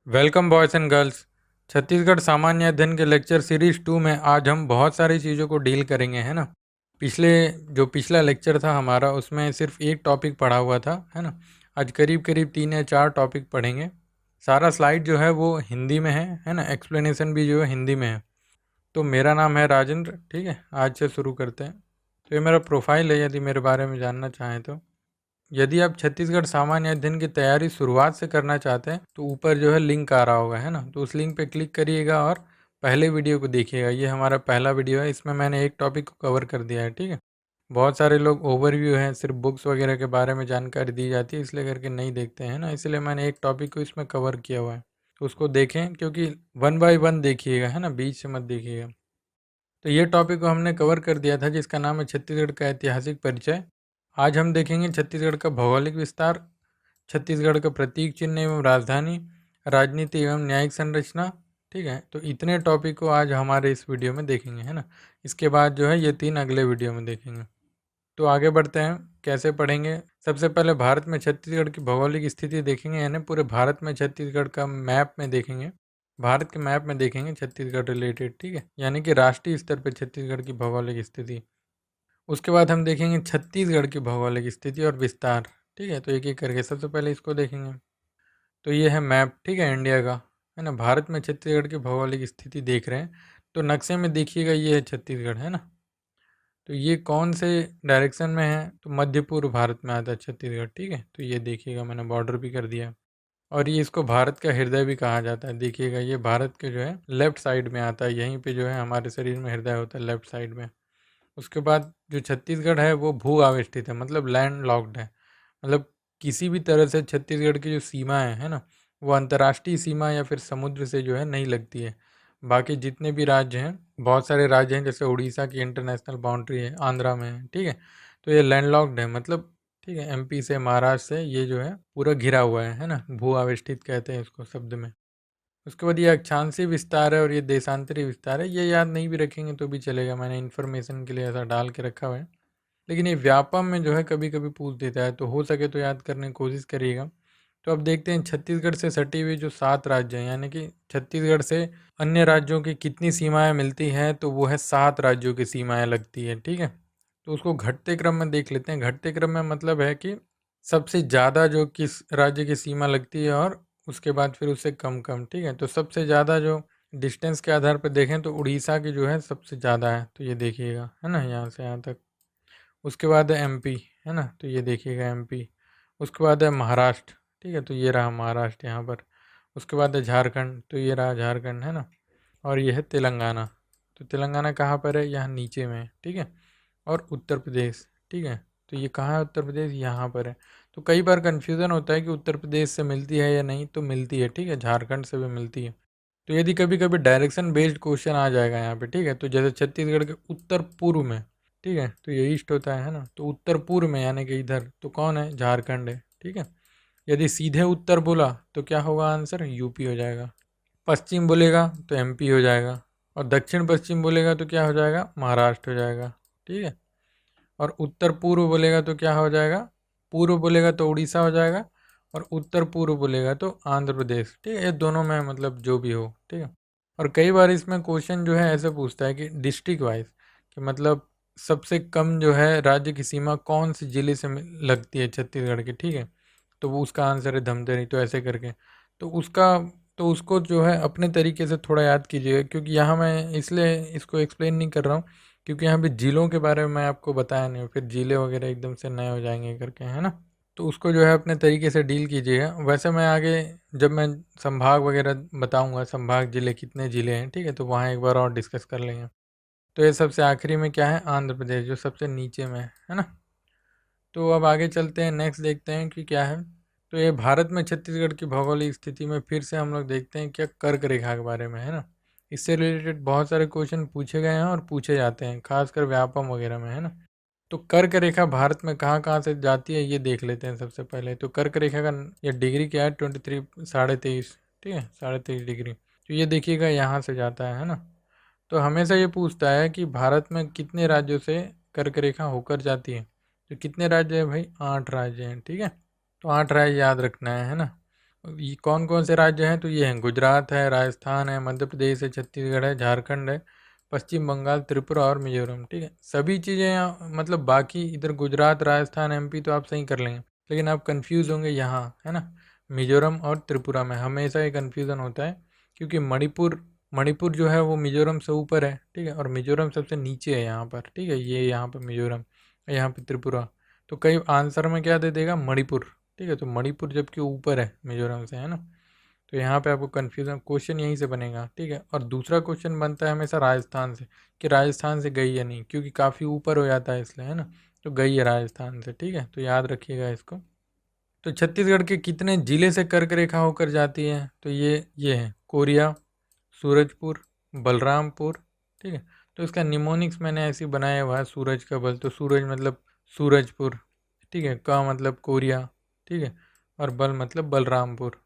Welcome boys and girls. Chhattisgarh सामान्य अध्ययन के लेक्चर सीरीज 2 में आज हम बहुत सारी चीज़ों को डील करेंगे, है ना। पिछला लेक्चर था हमारा, उसमें सिर्फ एक टॉपिक पढ़ा हुआ था, है ना। आज करीब करीब 3 या 4 टॉपिक पढ़ेंगे। सारा स्लाइड जो है वो हिंदी में है ना। एक्सप्लेनेशन भी जो है हिंदी में है। तो मेरा नाम है राजेंद्र, ठीक है। आज से शुरू करते हैं। तो ये मेरा प्रोफाइल है, यदि मेरे बारे में जानना चाहें तो। यदि आप छत्तीसगढ़ सामान्य अध्ययन की तैयारी शुरुआत से करना चाहते हैं तो ऊपर जो है लिंक आ रहा होगा, है ना। तो उस लिंक पे क्लिक करिएगा और पहले वीडियो को देखिएगा। ये हमारा पहला वीडियो है, इसमें मैंने एक टॉपिक को कवर कर दिया है, ठीक है। बहुत सारे लोग ओवरव्यू हैं, सिर्फ बुक्स वगैरह के बारे में जानकारी दी जाती है इसलिए करके नहीं देखते हैं ना। इसलिए मैंने एक टॉपिक को इसमें कवर किया हुआ है, तो उसको देखें, क्योंकि 1 बाय 1 देखिएगा, है ना, बीच से मत देखिएगा। तो ये टॉपिक को हमने कवर कर दिया था, जिसका नाम है छत्तीसगढ़ का ऐतिहासिक परिचय। आज हम देखेंगे छत्तीसगढ़ का भौगोलिक विस्तार, छत्तीसगढ़ का प्रतीक चिन्ह एवं राजधानी, राजनीति एवं न्यायिक संरचना, ठीक है। तो इतने टॉपिक को आज हमारे इस वीडियो में देखेंगे, है ना। इसके बाद जो है ये 3 अगले वीडियो में देखेंगे। तो आगे बढ़ते हैं, कैसे पढ़ेंगे। सबसे पहले भारत में छत्तीसगढ़ की भौगोलिक स्थिति देखेंगे, यानी पूरे भारत में छत्तीसगढ़ का मैप में देखेंगे। भारत के मैप में देखेंगे छत्तीसगढ़ रिलेटेड, ठीक है, यानी कि राष्ट्रीय स्तर पर छत्तीसगढ़ की भौगोलिक स्थिति। उसके बाद हम देखेंगे छत्तीसगढ़ की भौगोलिक स्थिति और विस्तार, ठीक है। तो एक एक करके सबसे पहले इसको देखेंगे। तो ये है मैप, ठीक है, इंडिया का, है ना। भारत में छत्तीसगढ़ की भौगोलिक स्थिति देख रहे हैं, तो नक्शे में देखिएगा ये है छत्तीसगढ़, है ना। तो ये कौन से डायरेक्शन में है, तो मध्य पूर्व भारत में आता है छत्तीसगढ़, ठीक है। तो ये देखिएगा, मैंने बॉर्डर भी कर दिया। और ये इसको भारत का हृदय भी कहा जाता है। देखिएगा ये भारत के जो है लेफ्ट साइड में आता है, यहीं पे जो है हमारे शरीर में हृदय होता है, लेफ्ट साइड में। उसके बाद जो छत्तीसगढ़ है वो भू आविष्टित है, मतलब लैंड लॉक्ड है। मतलब किसी भी तरह से छत्तीसगढ़ की जो सीमा है ना, वो अंतर्राष्ट्रीय सीमा या फिर समुद्र से जो है नहीं लगती है। बाकी जितने भी राज्य हैं, बहुत सारे राज्य हैं, जैसे उड़ीसा की इंटरनेशनल बाउंड्री है आंध्रा में है, ठीक है। तो ये लैंडलॉक्ड है, मतलब, ठीक है, एमपी से महाराष्ट्र से ये जो है पूरा घिरा हुआ है ना। भू आविष्टित कहते हैं इसको शब्द में। उसके बाद ये अक्षांशीय विस्तार है और ये देशांतरी विस्तार है। ये याद नहीं भी रखेंगे तो भी चलेगा, मैंने इन्फॉर्मेशन के लिए ऐसा डाल के रखा हुआ है। लेकिन ये व्यापम में जो है कभी कभी पूछ देता है, तो हो सके तो याद करने की कोशिश करिएगा। तो अब देखते हैं छत्तीसगढ़ से सटी हुई जो 7 राज्य हैं, यानी कि छत्तीसगढ़ से अन्य राज्यों की कितनी सीमाएं मिलती हैं, तो वो है 7 राज्यों की सीमाएं लगती है, ठीक है। तो उसको घटते क्रम में देख लेते हैं। घटते क्रम में मतलब है कि सबसे ज़्यादा जो किस राज्य की सीमा लगती है और उसके बाद फिर उससे कम कम, ठीक है। तो सबसे ज़्यादा जो डिस्टेंस के आधार पर देखें तो उड़ीसा की जो है सबसे ज़्यादा है, तो ये देखिएगा, है ना, यहाँ से यहाँ तक। उसके बाद है एमपी, है ना, तो ये देखिएगा एमपी। उसके बाद है महाराष्ट्र, ठीक है, तो ये रहा महाराष्ट्र यहाँ पर। उसके बाद है झारखंड, तो ये रहा झारखंड, है ना। और ये है तेलंगाना, तो तेलंगाना कहाँ पर है, यहाँ नीचे में है, ठीक है। और उत्तर प्रदेश, ठीक है, तो ये कहाँ है उत्तर प्रदेश, यहाँ पर है। तो कई बार कन्फ्यूज़न होता है कि उत्तर प्रदेश से मिलती है या नहीं, तो मिलती है, ठीक है, झारखंड से भी मिलती है। तो यदि कभी कभी डायरेक्शन बेस्ड क्वेश्चन आ जाएगा यहाँ पे, ठीक है, तो जैसे छत्तीसगढ़ के उत्तर पूर्व में, ठीक है, तो ये ईस्ट होता है ना, तो उत्तर पूर्व में यानी कि इधर, तो कौन है, झारखंड है, ठीक है। यदि सीधे उत्तर बोला तो क्या होगा आंसर, यूपी हो जाएगा। पश्चिम बोलेगा तो एमपी हो जाएगा। और दक्षिण पश्चिम बोलेगा तो क्या हो जाएगा, महाराष्ट्र हो जाएगा, ठीक है। और उत्तर पूर्व बोलेगा तो क्या हो जाएगा, पूर्व बोलेगा तो उड़ीसा हो जाएगा। और उत्तर पूर्व बोलेगा तो आंध्र प्रदेश, ठीक है। ये दोनों में मतलब जो भी हो, ठीक है। और कई बार इसमें क्वेश्चन जो है ऐसे पूछता है कि डिस्ट्रिक्ट वाइज, कि मतलब सबसे कम जो है राज्य की सीमा कौन से ज़िले से लगती है छत्तीसगढ़ की, ठीक है। तो वो उसका आंसर है धमतरी, तो ऐसे करके। तो उसका तो उसको जो है अपने तरीके से थोड़ा याद कीजिएगा, क्योंकि यहाँ मैं इसलिए इसको एक्सप्लेन नहीं कर रहा हूँ, क्योंकि यहाँ पे जिलों के बारे में मैं आपको बताया नहीं, फिर जिले वगैरह एकदम से नए हो जाएंगे करके, है ना। तो उसको जो है अपने तरीके से डील कीजिएगा। वैसे मैं आगे जब मैं संभाग वगैरह बताऊंगा, संभाग जिले कितने जिले हैं, ठीक है, तो वहाँ एक बार और डिस्कस कर लेंगे। तो ये सबसे आखिरी में क्या है, आंध्र प्रदेश, जो सबसे नीचे में है ना। तो अब आगे चलते हैं, नेक्स्ट देखते हैं कि क्या है। तो ये भारत में छत्तीसगढ़ की भौगोलिक स्थिति में फिर से हम लोग देखते हैं क्या, कर्क रेखा के बारे में, है ना। इससे रिलेटेड बहुत सारे क्वेश्चन पूछे गए हैं और पूछे जाते हैं, खासकर व्यापम वगैरह में, है ना। तो कर्क रेखा भारत में कहाँ कहाँ से जाती है ये देख लेते हैं सबसे पहले। तो कर्क रेखा का ये डिग्री क्या है, 23, 23.5, ठीक है, 23.5 डिग्री। तो ये देखिएगा यहाँ से जाता है ना। तो हमेशा ये पूछता है कि भारत में कितने राज्यों से कर्क रेखा होकर जाती है। तो कितने राज्य है भाई, 8 राज्य हैं, ठीक है। तो 8 राज्य याद रखना है ना। ये कौन कौन से राज्य हैं, तो ये हैं गुजरात है, राजस्थान है, मध्य प्रदेश है, छत्तीसगढ़ है, झारखंड है, पश्चिम बंगाल, त्रिपुरा और मिजोरम। ठीक है, सभी चीज़ें यहाँ मतलब बाकी इधर गुजरात, राजस्थान, एमपी तो आप सही कर लेंगे, लेकिन आप कंफ्यूज होंगे यहाँ, है ना, मिजोरम और त्रिपुरा में हमेशा ये कन्फ्यूज़न होता है, क्योंकि मणिपुर मणिपुर जो है वो मिजोरम से ऊपर है, ठीक है, और मिजोरम सबसे नीचे है यहाँ पर, ठीक है, ये यहाँ पर मिजोरम, यहाँ पे त्रिपुरा। तो कई आंसर में क्या दे देगा, मणिपुर। ठीक है, तो मणिपुर जबकि ऊपर है मिजोरम से, है ना, तो यहाँ पे आपको कन्फ्यूजन क्वेश्चन यहीं से बनेगा। ठीक है, और दूसरा क्वेश्चन बनता है हमेशा राजस्थान से, कि राजस्थान से गई या नहीं, क्योंकि काफ़ी ऊपर हो जाता है इसलिए, है ना, तो गई है राजस्थान से। ठीक है, तो याद रखिएगा इसको। तो छत्तीसगढ़ के कितने जिले से कर्क रेखा होकर जाती है, तो ये है कोरिया, सूरजपुर, बलरामपुर। ठीक है, तो इसका निमोनिक्स मैंने ऐसे ही बनाया हुआ है, सूरज का बल, तो सूरज मतलब सूरजपुर, ठीक है, का मतलब कोरिया, ठीक है, और बल मतलब बलरामपुर,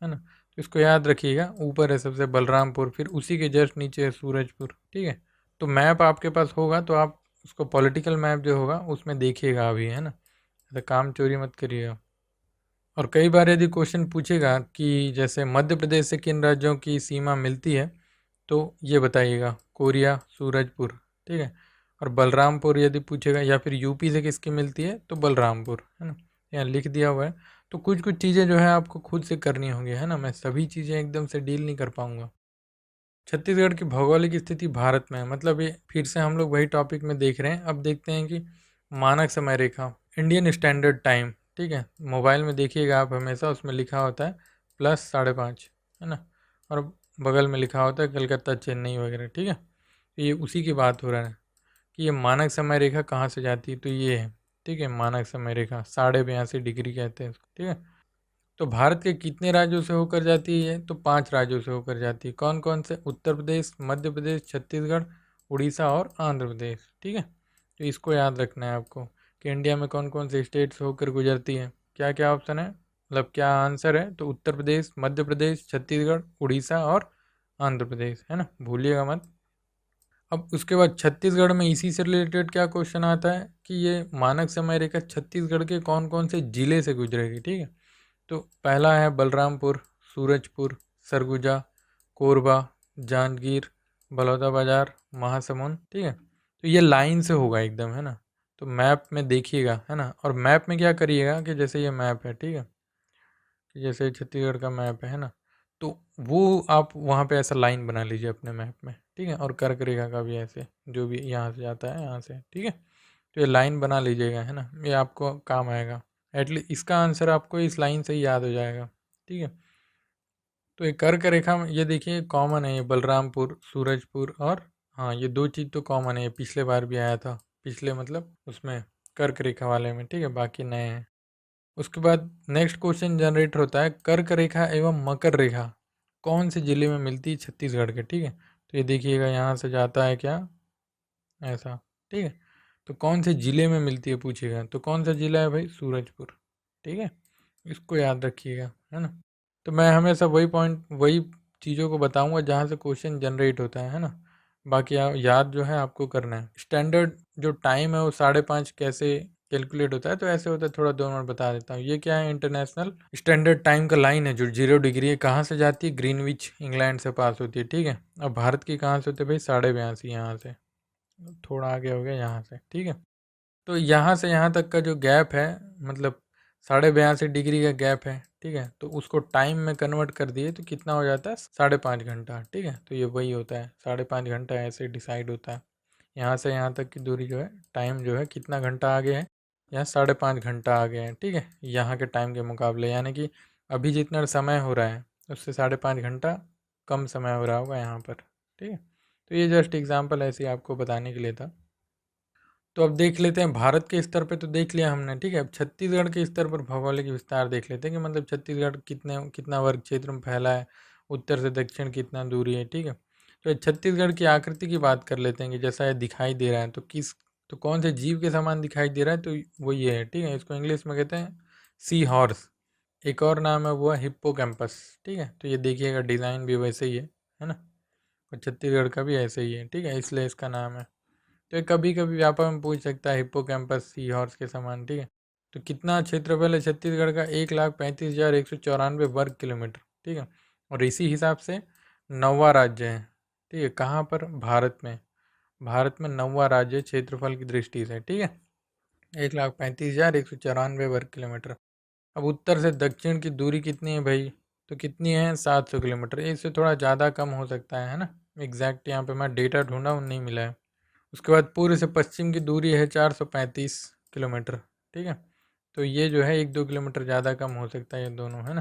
है ना, तो इसको याद रखिएगा, ऊपर है सबसे बलरामपुर, फिर उसी के जस्ट नीचे है सूरजपुर। ठीक है, तो मैप आपके पास होगा तो आप उसको पॉलिटिकल मैप जो होगा उसमें देखिएगा अभी, है ना, ऐसा काम चोरी मत करिएगा। और कई बार यदि क्वेश्चन पूछेगा कि जैसे मध्य प्रदेश से किन राज्यों की सीमा मिलती है, तो ये बताइएगा कोरिया, सूरजपुर। ठीक है, और बलरामपुर यदि पूछेगा, या फिर यूपी से किसकी मिलती है, तो बलरामपुर, है ना, यहाँ लिख दिया हुआ है। तो कुछ कुछ चीज़ें जो है आपको खुद से करनी होंगी, है ना, मैं सभी चीज़ें एकदम से डील नहीं कर पाऊँगा। छत्तीसगढ़ की भौगोलिक स्थिति भारत में है, मतलब ये फिर से हम लोग वही टॉपिक में देख रहे हैं। अब देखते हैं कि मानक समय रेखा, इंडियन स्टैंडर्ड टाइम। ठीक है, मोबाइल में देखिएगा आप, हमेशा उसमें लिखा होता है +5:30, है ना, और बगल में लिखा होता है कलकत्ता, चेन्नई वगैरह। ठीक है, तो ये उसी की बात हो रहा है कि ये मानक समय रेखा कहाँ से जाती है, तो ये है। ठीक है, मानक समय रेखा 82.5 डिग्री कहते हैं इसको। ठीक है, तो भारत के कितने राज्यों से होकर जाती है, तो 5 राज्यों से होकर जाती है। कौन कौन से, उत्तर प्रदेश, मध्य प्रदेश, छत्तीसगढ़, उड़ीसा और आंध्र प्रदेश। ठीक है, तो इसको याद रखना है आपको कि इंडिया में कौन कौन से स्टेट से होकर गुजरती है। क्या क्या ऑप्शन है, मतलब क्या आंसर है, तो उत्तर प्रदेश, मध्य प्रदेश, छत्तीसगढ़, उड़ीसा और आंध्र प्रदेश, है ना, भूलिएगा मत। अब उसके बाद छत्तीसगढ़ में इसी से रिलेटेड क्या क्वेश्चन आता है कि ये मानक समय रेखा छत्तीसगढ़ के कौन कौन से जिले से गुजरेगी। ठीक है, तो पहला है बलरामपुर, सूरजपुर, सरगुजा, कोरबा, जांजगीर, बलौदाबाजार, महासमुंद। ठीक है, तो ये लाइन से होगा एकदम, है ना, तो मैप में देखिएगा, है ना, और मैप में क्या करिएगा कि जैसे ये मैप है, ठीक है, कि जैसे छत्तीसगढ़ का मैप है ना, तो वो आप वहाँ पे ऐसा लाइन बना लीजिए अपने मैप में। ठीक है, और कर्क रेखा का भी ऐसे, जो भी यहाँ से जाता है यहाँ से। ठीक है, तो ये लाइन बना लीजिएगा, है ना, ये आपको काम आएगा। एटलीस्ट इसका आंसर आपको इस लाइन से ही याद हो जाएगा। ठीक है, तो ये कर्क रेखा में ये देखिए कॉमन है, ये बलरामपुर, सूरजपुर, और हाँ ये दो चीज़ तो कॉमन है, ये पिछले बार भी आया था, पिछले मतलब उसमें कर्क रेखा वाले में। ठीक है, बाकी नए हैं। उसके बाद नेक्स्ट क्वेश्चन जनरेट होता है, कर्क रेखा एवं मकर रेखा कौन से जिले में मिलती है छत्तीसगढ़ के। ठीक है, तो ये देखिएगा यहाँ से जाता है क्या, ऐसा। ठीक है, तो कौन से ज़िले में मिलती है पूछेगा, तो कौन सा ज़िला है भाई, सूरजपुर। ठीक है, इसको याद रखिएगा, है ना, तो मैं हमेशा वही पॉइंट, वही चीज़ों को बताऊंगा जहाँ से क्वेश्चन जनरेट होता है ना, बाकी याद जो है आपको करना है। स्टैंडर्ड जो टाइम है वो 5:30 कैसे कैलकुलेट होता है, तो ऐसे होता है, थोड़ा 2 मिनट बता देता हूँ। ये क्या है, इंटरनेशनल स्टैंडर्ड टाइम का लाइन है जो 0 डिग्री है, कहाँ से जाती है, ग्रीनविच इंग्लैंड से पास होती है। ठीक है, अब भारत की कहाँ से होती है भाई, 82.5 यहाँ से, थोड़ा आगे हो गया यहाँ से। ठीक है, तो यहाँ से यहाँ तक का जो गैप है, मतलब 82.5 डिग्री का गैप है। ठीक है, तो उसको टाइम में कन्वर्ट कर दिए तो कितना हो जाता है, 5.5 घंटा। ठीक है, तो ये वही होता है, 5.5 घंटा ऐसे डिसाइड होता है। यहाँ से यहाँ तक की दूरी जो है, टाइम जो है कितना घंटा आगे है, यहाँ 5.5 घंटा आगे है। ठीक है, यहाँ के टाइम के मुकाबले, यानी कि अभी जितना समय हो रहा है उससे 5.5 घंटा कम समय हो रहा होगा यहाँ पर। ठीक है, तो ये जस्ट एग्जाम्पल ऐसे ही आपको बताने के लिए था। तो अब देख लेते हैं, भारत के स्तर पे तो देख लिया हमने। ठीक है, अब छत्तीसगढ़ के स्तर पर भौगोलिक विस्तार देख लेते हैं कि मतलब छत्तीसगढ़ कितना वर्ग क्षेत्र में फैला है, उत्तर से दक्षिण कितना दूरी है। ठीक है, तो छत्तीसगढ़ की आकृति की बात कर लेते हैं कि जैसा ये दिखाई दे रहा है, तो कौन से जीव के समान दिखाई दे रहा है, तो वो ये है। ठीक है, इसको इंग्लिश में कहते हैं सी हॉर्स, एक और नाम है वो है हिप्पोकैम्पस। ठीक है, तो ये देखिएगा डिज़ाइन भी वैसे ही है ना, और छत्तीसगढ़ का भी ऐसे ही है। ठीक है, इसलिए इसका नाम है। तो ये कभी कभी व्यापक में पूछ सकता है, हिप्पोकैम्पस सी हॉर्स के समान। ठीक है, तो कितना क्षेत्रफल है छत्तीसगढ़ का? 1,35,194 वर्ग किलोमीटर, ठीक है। और इसी हिसाब से 9वां राज्य है, ठीक है। कहाँ पर? भारत में। भारत में 9वां राज्य क्षेत्रफल की दृष्टि से, ठीक है। 1,35,194 वर्ग किलोमीटर। अब उत्तर से दक्षिण की दूरी कितनी है भाई? तो कितनी है? 700 किलोमीटर। इससे थोड़ा ज़्यादा कम हो सकता है ना। एग्जैक्ट यहाँ पे मैं डेटा ढूंढा हूँ, नहीं मिला है। उसके बाद पूर्व से पश्चिम की दूरी है 435 किलोमीटर, ठीक है। तो ये जो है 1-2 किलोमीटर ज़्यादा कम हो सकता है, ये दोनों, है ना।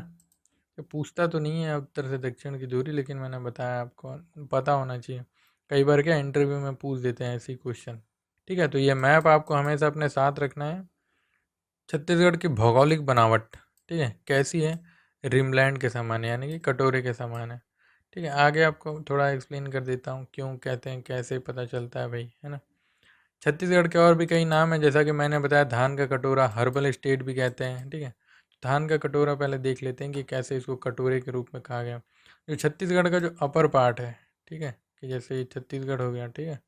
तो पूछता तो नहीं है उत्तर से दक्षिण की दूरी, लेकिन मैंने बताया आपको पता होना चाहिए। कई बार क्या इंटरव्यू में पूछ देते हैं ऐसी क्वेश्चन, ठीक है। तो ये मैप आपको हमेशा अपने साथ रखना है। छत्तीसगढ़ की भौगोलिक बनावट, ठीक है, कैसी है? रिमलैंड के समान है, यानी कि कटोरे के समान है, ठीक है। आगे आपको थोड़ा एक्सप्लेन कर देता हूँ क्यों कहते हैं, कैसे पता चलता है भाई, है ना। छत्तीसगढ़ के और भी कई नाम हैं, जैसा कि मैंने बताया धान का कटोरा, हर्बल स्टेट भी कहते हैं, ठीक है। धान का कटोरा पहले देख लेते हैं कि कैसे इसको कटोरे के रूप में कहा गया। जो छत्तीसगढ़ का जो अपर पार्ट है, ठीक है, कि जैसे ये छत्तीसगढ़ हो गया, ठीक है।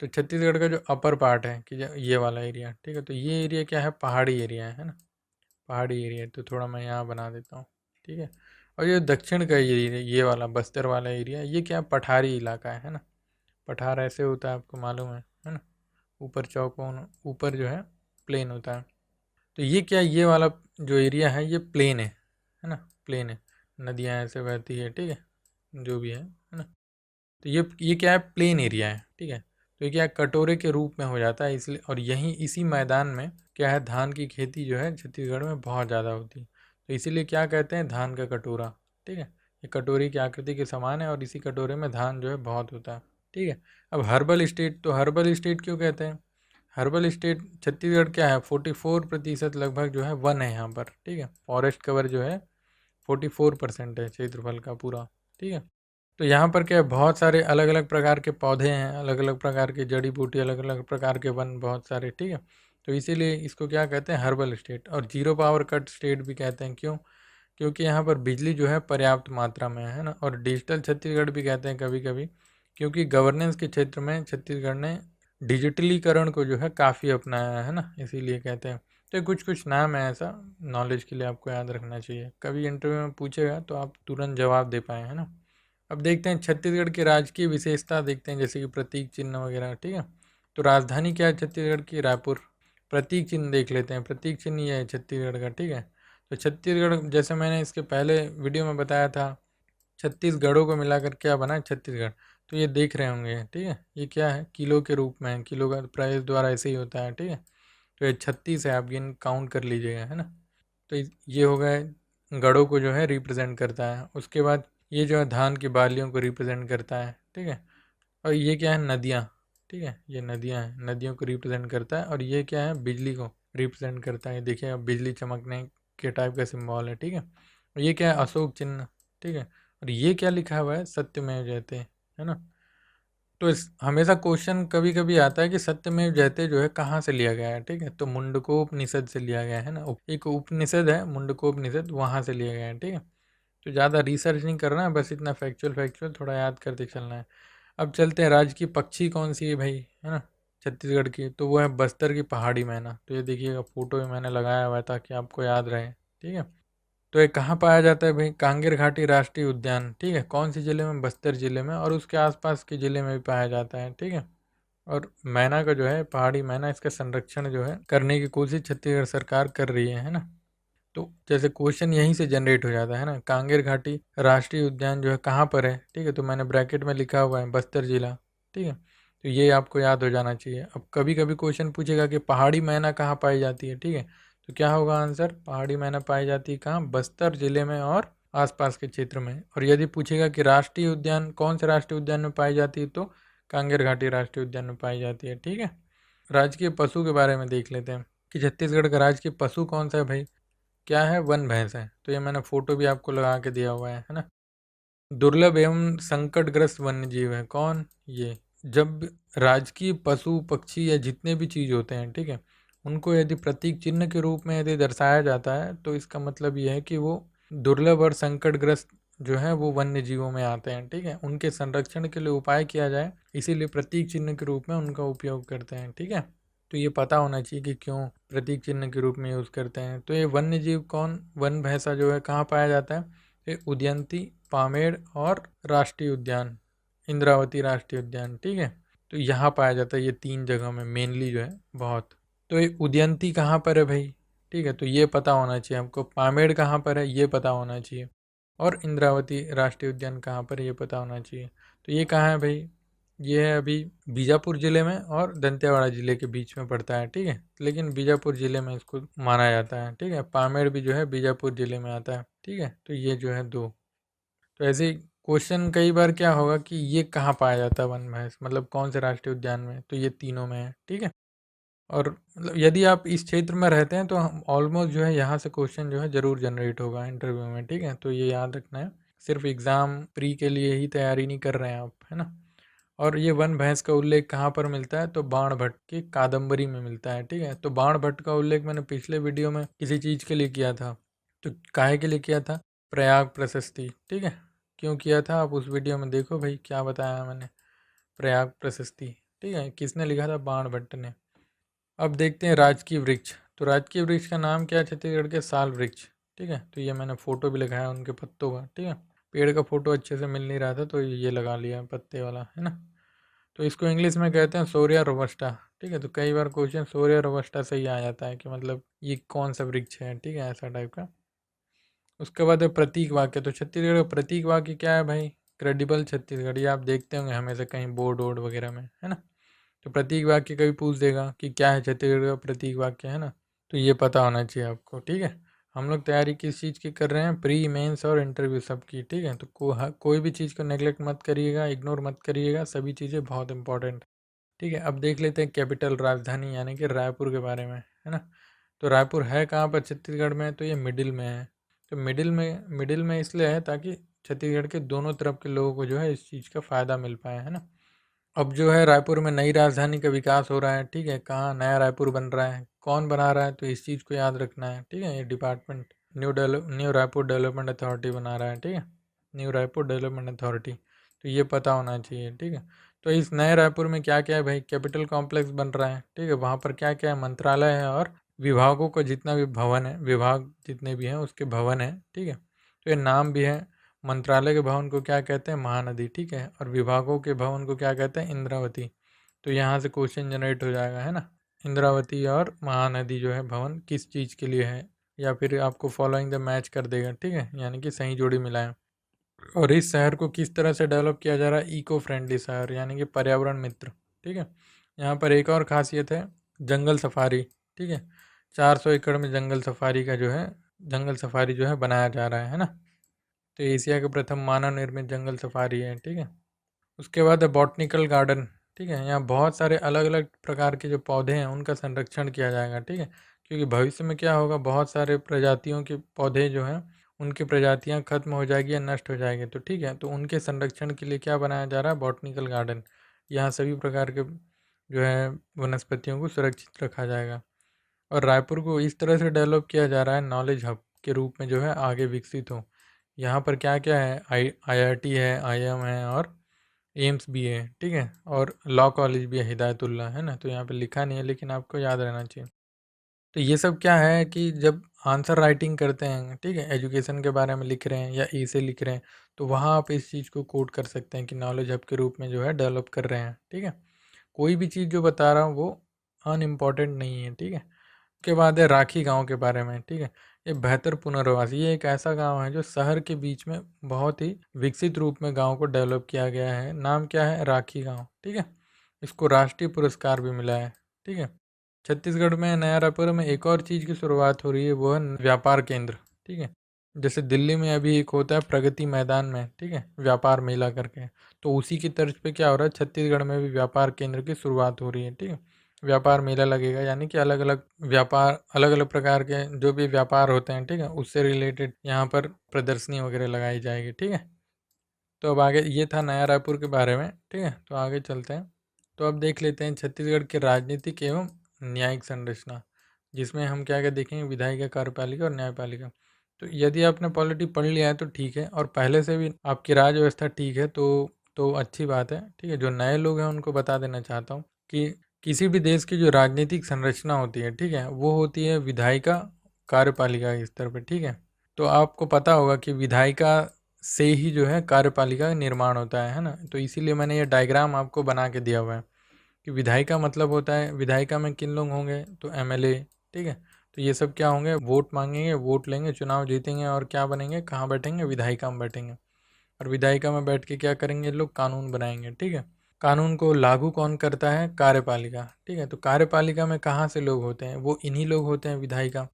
तो छत्तीसगढ़ का जो अपर पार्ट है, कि ये वाला एरिया, ठीक है, तो ये एरिया क्या है? पहाड़ी एरिया है ना। पहाड़ी एरिया, तो थोड़ा मैं यहाँ बना देता हूँ, ठीक है। और ये दक्षिण का एरिया, ये वाला बस्तर वाला एरिया, ये क्या है? पठारी इलाका है ना। पठार ऐसे होता है, आपको मालूम है ना। ऊपर चौकोन, ऊपर जो है प्लेन होता है। तो ये क्या, ये वाला जो एरिया है ये प्लेन है ना, प्लेन है। नदियाँ ऐसे बहती है, ठीक है, जो भी है ना। तो ये क्या है? प्लेन एरिया है, ठीक है। तो ये क्या है? कटोरे के रूप में हो जाता है, इसलिए। और यहीं इसी मैदान में क्या है? धान की खेती जो है छत्तीसगढ़ में बहुत ज़्यादा होती है, तो इसीलिए क्या कहते हैं? धान का कटोरा, ठीक है। ये कटोरी की आकृति के समान है, और इसी कटोरे में धान जो है बहुत होता है, ठीक है। अब हर्बल स्टेट, तो हर्बल स्टेट क्यों कहते हैं? हर्बल स्टेट छत्तीसगढ़ क्या है? 44% लगभग जो है वन है यहाँ पर, ठीक है। फॉरेस्ट कवर जो है 44% है क्षेत्रफल का पूरा, ठीक है। तो यहाँ पर क्या है? बहुत सारे अलग अलग प्रकार के पौधे हैं, अलग अलग प्रकार की जड़ी बूटी, अलग अलग प्रकार के वन, बहुत सारे, ठीक है। तो इसीलिए इसको क्या कहते हैं? Herbal state. और जीरो पावर कट स्टेट भी कहते हैं, क्यों? क्योंकि यहाँ पर बिजली जो है पर्याप्त मात्रा में है ना। और डिजिटल छत्तीसगढ़ भी कहते हैं कभी कभी, क्योंकि गवर्नेंस के क्षेत्र में छत्तीसगढ़ ने डिजिटलीकरण को जो है काफ़ी अपनाया है ना, इसीलिए कहते हैं। तो ये कुछ कुछ नाम है, ऐसा नॉलेज के लिए आपको याद रखना चाहिए, कभी इंटरव्यू में पूछेगा तो आप तुरंत जवाब दे पाए, है ना। अब देखते हैं छत्तीसगढ़ की राजकीय विशेषता, देखते हैं जैसे कि प्रतीक चिन्ह वगैरह, ठीक है। तो राजधानी क्या है छत्तीसगढ़ की? रायपुर। प्रतीक चिन्ह देख लेते हैं, प्रतीक चिन्ह ये है छत्तीसगढ़ का, ठीक है। तो छत्तीसगढ़, जैसे मैंने इसके पहले वीडियो में बताया था, छत्तीसगढ़ों को मिलाकर क्या बना है? छत्तीसगढ़। तो ये देख रहे होंगे, ठीक है, ये क्या है? किलो के रूप में है, किलो का प्राइस द्वारा ऐसे ही होता है, ठीक है। तो ये 36 है, आप गिन काउंट कर लीजिएगा, है ना। तो ये हो गए गढ़ों को जो है रिप्रेजेंट करता है। उसके बाद ये जो है धान की बालियों को रिप्रेजेंट करता है, ठीक है। और ये क्या है? नदियाँ, ठीक है, ये नदियाँ हैं, नदियों को रिप्रेजेंट करता है। और ये क्या है? बिजली को रिप्रेजेंट करता है। देखिए, अब बिजली चमकने के टाइप का सिंबल है, ठीक है। और ये क्या है? अशोक चिन्ह, ठीक है। और ये क्या लिखा हुआ है? सत्यमेव जयते, है ना। तो हमेशा क्वेश्चन कभी कभी आता है कि सत्यमेव जयते जो है कहाँ से लिया गया है, ठीक है। तो मुंडकोपनिषद से लिया गया है ना। एक उपनिषद है मुंडकोपनिषद, वहाँ से लिया गया है, ठीक है। तो ज़्यादा रिसर्च नहीं करना है, बस इतना फैक्चुअल फैक्चुअल थोड़ा याद करते चलना है। अब चलते हैं, राज्य की पक्षी कौन सी है भाई, है ना, छत्तीसगढ़ की? तो वो है बस्तर की पहाड़ी मैना। तो ये देखिएगा, फोटो में मैंने लगाया हुआ है ताकि आपको याद रहे, ठीक है। तो ये कहाँ पाया जाता है भाई? कांगेर घाटी राष्ट्रीय उद्यान, ठीक है। कौन सी जिले में? बस्तर जिले में, और उसके आसपास के जिले में भी पाया जाता है, ठीक है। और मैना का जो है, पहाड़ी मैना, इसका संरक्षण जो है करने की कोशिश छत्तीसगढ़ सरकार कर रही है ना। तो जैसे क्वेश्चन यहीं से जनरेट हो जाता है ना, कांगेर घाटी राष्ट्रीय उद्यान जो है कहाँ पर है, ठीक है। तो मैंने ब्रैकेट में लिखा हुआ है बस्तर जिला, ठीक है। तो ये आपको याद हो जाना चाहिए। अब कभी कभी क्वेश्चन पूछेगा कि पहाड़ी मैना कहाँ पाई जाती है, ठीक है। तो क्या होगा आंसर? पहाड़ी मैना पाई जाती है कहाँ? बस्तर जिले में और आसपास के क्षेत्र में। और यदि पूछेगा कि राष्ट्रीय उद्यान कौन से राष्ट्रीय उद्यान में पाई जाती है, तो कांगेर घाटी राष्ट्रीय उद्यान में पाई जाती है, ठीक है। राजकीय पशु के बारे में देख लेते हैं कि छत्तीसगढ़ का राजकीय पशु कौन सा है भाई? क्या है? वन भैंस है। तो ये मैंने फोटो भी आपको लगा के दिया हुआ है ना। दुर्लभ एवं संकटग्रस्त वन्य जीव है कौन? ये। जब राजकीय पशु पक्षी या जितने भी चीज होते हैं, ठीक है, उनको यदि प्रतीक चिन्ह के रूप में यदि दर्शाया जाता है, तो इसका मतलब ये है कि वो दुर्लभ और संकटग्रस्त जो है वो वन्य जीवों में आते हैं, ठीक है। उनके संरक्षण के लिए उपाय किया जाए, इसीलिए प्रतीक चिन्ह के रूप में उनका उपयोग करते हैं, ठीक है। तो ये पता होना चाहिए कि क्यों प्रतीक चिन्ह के रूप में यूज़ करते हैं। तो ये वन्य जीव कौन, वन भैंसा जो है कहाँ पाया जाता है? ये उदयंती, पामेड़ और राष्ट्रीय उद्यान, इंद्रावती राष्ट्रीय उद्यान, ठीक है। तो यहाँ पाया जाता है ये 3 जगह में मेनली जो है बहुत। तो ये उदयंती कहाँ पर है भाई? ठीक है, तो ये पता होना चाहिए हमको। पामेड़ कहाँ पर है ये पता होना चाहिए। और इंद्रावती राष्ट्रीय उद्यान कहाँ पर है ये पता होना चाहिए। तो ये कहाँ है भाई? ये है अभी बीजापुर ज़िले में और दंतेवाड़ा ज़िले के बीच में पड़ता है, ठीक है। लेकिन बीजापुर ज़िले में इसको माना जाता है, ठीक है। पामेड़ भी जो है बीजापुर ज़िले में आता है, ठीक है। तो ये जो है 2। तो ऐसे ही क्वेश्चन कई बार क्या होगा कि ये कहाँ पाया जाता है वन भैंस, मतलब कौन से राष्ट्रीय उद्यान में? तो ये तीनों में है, ठीक है। और मतलब यदि आप इस क्षेत्र में रहते हैं तो हम ऑलमोस्ट जो है यहाँ से क्वेश्चन जो है ज़रूर जनरेट होगा इंटरव्यू में, ठीक है। तो ये याद रखना है, सिर्फ एग्ज़ाम प्री के लिए ही तैयारी नहीं कर रहे हैं आप, है ना। और ये वन भैंस का उल्लेख कहाँ पर मिलता है? तो बाण भट्ट की कादम्बरी में मिलता है, ठीक है। तो बाण भट्ट का उल्लेख मैंने पिछले वीडियो में किसी चीज़ के लिए किया था, तो काहे के लिए किया था? प्रयाग प्रशस्ति, ठीक है। क्यों किया था आप उस वीडियो में देखो भाई, क्या बताया मैंने। प्रयाग प्रशस्ति, ठीक है, किसने लिखा था? बाण भट्ट ने। अब देखते हैं राजकीय वृक्ष। तो राजकीय वृक्ष का नाम क्या है छत्तीसगढ़ के? साल वृक्ष, ठीक है। तो ये मैंने फ़ोटो भी लगाया उनके पत्तों का, ठीक है। पेड़ का फ़ोटो अच्छे से मिल नहीं रहा था तो ये लगा लिया पत्ते वाला, है ना। तो इसको इंग्लिश में कहते हैं सोरिया रोबस्टा, ठीक है। तो कई बार क्वेश्चन सोरिया रोबस्टा से ही आ जाता है कि मतलब ये कौन सा वृक्ष है, ठीक है, ऐसा टाइप का। उसके बाद है प्रतीक वाक्य। तो छत्तीसगढ़ का प्रतीक वाक्य क्या है भाई? क्रेडिबल छत्तीसगढ़। ये आप देखते होंगे हमेशा कहीं बोर्ड वोर्ड वगैरह में, है ना। तो प्रतीक वाक्य कभी पूछ देगा कि क्या है छत्तीसगढ़ का प्रतीक वाक्य, है ना। तो ये पता होना चाहिए आपको, ठीक है। हम लोग तैयारी किस चीज़ की कर रहे हैं? प्री मेंस और इंटरव्यू सब की, ठीक है। तो कोई भी चीज़ को नेग्लेक्ट मत करिएगा, इग्नोर मत करिएगा, सभी चीज़ें बहुत इंपॉर्टेंट, ठीक है। अब देख लेते हैं कैपिटल, राजधानी यानी कि रायपुर के बारे में, है ना। तो रायपुर है कहाँ पर छत्तीसगढ़ में? तो ये मिडिल में है। तो मिडिल में इसलिए है ताकि छत्तीसगढ़ के दोनों तरफ के लोगों को जो है इस चीज़ का फ़ायदा मिल पाए, है ना। अब जो है रायपुर में नई राजधानी का विकास हो रहा है, ठीक है। कहाँ नया रायपुर बन रहा है, कौन बना रहा है? तो इस चीज़ को याद रखना है, ठीक है। ये department new Raipur development authority बना रहा है, ठीक है। न्यू रायपुर डेवलपमेंट अथॉरिटी, तो ये पता होना चाहिए, ठीक है। तो इस नए रायपुर में क्या क्या है भाई? कैपिटल कॉम्प्लेक्स बन रहा है, ठीक है। वहाँ पर क्या क्या है? मंत्रालय है और विभागों का जितना भी भवन है, विभाग जितने भी हैं उसके भवन है, ठीक है। तो ये नाम भी है। मंत्रालय के भवन को क्या कहते हैं? महानदी, ठीक है। और विभागों के भवन को क्या कहते हैं? इंद्रावती। तो यहाँ से क्वेश्चन जनरेट हो जाएगा, है ना। इंद्रावती और महानदी जो है भवन किस चीज़ के लिए है, या फिर आपको फॉलोइंग द मैच कर देगा, ठीक है, यानी कि सही जोड़ी मिलाएं। और इस शहर को किस तरह से डेवलप किया जा रहा है? इको फ्रेंडली शहर, यानी कि पर्यावरण मित्र, ठीक है। यहाँ पर एक और खासियत है, जंगल सफारी, ठीक है। 400 एकड़ में जंगल सफारी जो है बनाया जा रहा है ना। तो एशिया के प्रथम मानव निर्मित जंगल सफारी है, ठीक है। उसके बाद है बॉटनिकल गार्डन, ठीक है। यहाँ बहुत सारे अलग अलग प्रकार के जो पौधे हैं उनका संरक्षण किया जाएगा, ठीक है। क्योंकि भविष्य में क्या होगा, बहुत सारे प्रजातियों के पौधे जो हैं उनकी प्रजातियाँ खत्म हो जाएगी या नष्ट हो जाएगी, तो ठीक है। तो उनके संरक्षण के लिए क्या बनाया जा रहा है? Botanical garden. यहाँ सभी प्रकार के जो है वनस्पतियों को सुरक्षित रखा जाएगा। और रायपुर को इस तरह से डेवलप किया जा रहा है नॉलेज हब के रूप में जो है आगे विकसित हो। यहाँ पर क्या क्या है? IIT है, IIM है और एम्स भी है, ठीक है। और लॉ कॉलेज भी है, हिदायतुल्ला, है ना। तो यहाँ पे लिखा नहीं है लेकिन आपको याद रहना चाहिए। तो ये सब क्या है कि जब आंसर राइटिंग करते हैं, ठीक है, एजुकेशन के बारे में लिख रहे हैं या ऐसे लिख रहे हैं, तो वहाँ आप इस चीज़ को कोट कर सकते हैं कि नॉलेज हब के रूप में जो है डेवलप कर रहे हैं, ठीक है। कोई भी चीज़ जो बता रहा हूँ वो अनइम्पॉर्टेंट नहीं है, ठीक है। उसके बाद है राखी गांव के बारे में, ठीक है। ये बेहतर पुनर्वास, ये एक ऐसा गांव है जो शहर के बीच में बहुत ही विकसित रूप में गांव को डेवलप किया गया है। नाम क्या है? राखी गांव, ठीक है। इसको राष्ट्रीय पुरस्कार भी मिला है, ठीक है। छत्तीसगढ़ में नया रायपुर में एक और चीज़ की शुरुआत हो रही है, वो है व्यापार केंद्र, ठीक है। जैसे दिल्ली में अभी एक होता है प्रगति मैदान में, ठीक है, व्यापार मेला करके। तो उसी की तर्ज पे क्या हो रहा है, छत्तीसगढ़ में भी व्यापार केंद्र की शुरुआत हो रही है, ठीक है। व्यापार मेला लगेगा, यानी कि अलग अलग व्यापार, अलग अलग प्रकार के जो भी व्यापार होते हैं, ठीक है, उससे रिलेटेड यहाँ पर प्रदर्शनी वगैरह लगाई जाएगी, ठीक है। तो अब आगे, ये था नया रायपुर के बारे में, ठीक है। तो आगे चलते हैं। तो अब देख लेते हैं छत्तीसगढ़ के राजनीतिक एवं न्यायिक संरचना, जिसमें हम क्या क्या देखेंगे? विधायिका, कार्यपालिका और न्यायपालिका। तो यदि आपने पॉलिटी पढ़ लिया है तो ठीक है, और पहले से भी आपकी राज्य व्यवस्था ठीक है तो अच्छी बात है, ठीक है। जो नए लोग हैं उनको बता देना चाहता हूँ कि किसी भी देश की जो राजनीतिक संरचना होती है, ठीक है, वो होती है विधायिका कार्यपालिका के स्तर पे, ठीक है। तो आपको पता होगा कि विधायिका से ही जो है कार्यपालिका का निर्माण होता है ना। तो इसीलिए मैंने ये डायग्राम आपको बना के दिया हुआ है कि विधायिका मतलब होता है, विधायिका में किन लोग होंगे, तो एमएलए, ठीक है। तो ये सब क्या होंगे, वोट मांगेंगे, वोट लेंगे, चुनाव जीतेंगे और क्या बनेंगे, कहाँ बैठेंगे, विधायिका में बैठेंगे। और विधायिका में बैठ के क्या करेंगे, लोग कानून बनाएंगे, ठीक है। कानून को लागू कौन करता है, कार्यपालिका, ठीक है। तो कार्यपालिका में कहाँ से लोग होते हैं, वो इन्हीं लोग होते हैं, विधायिका।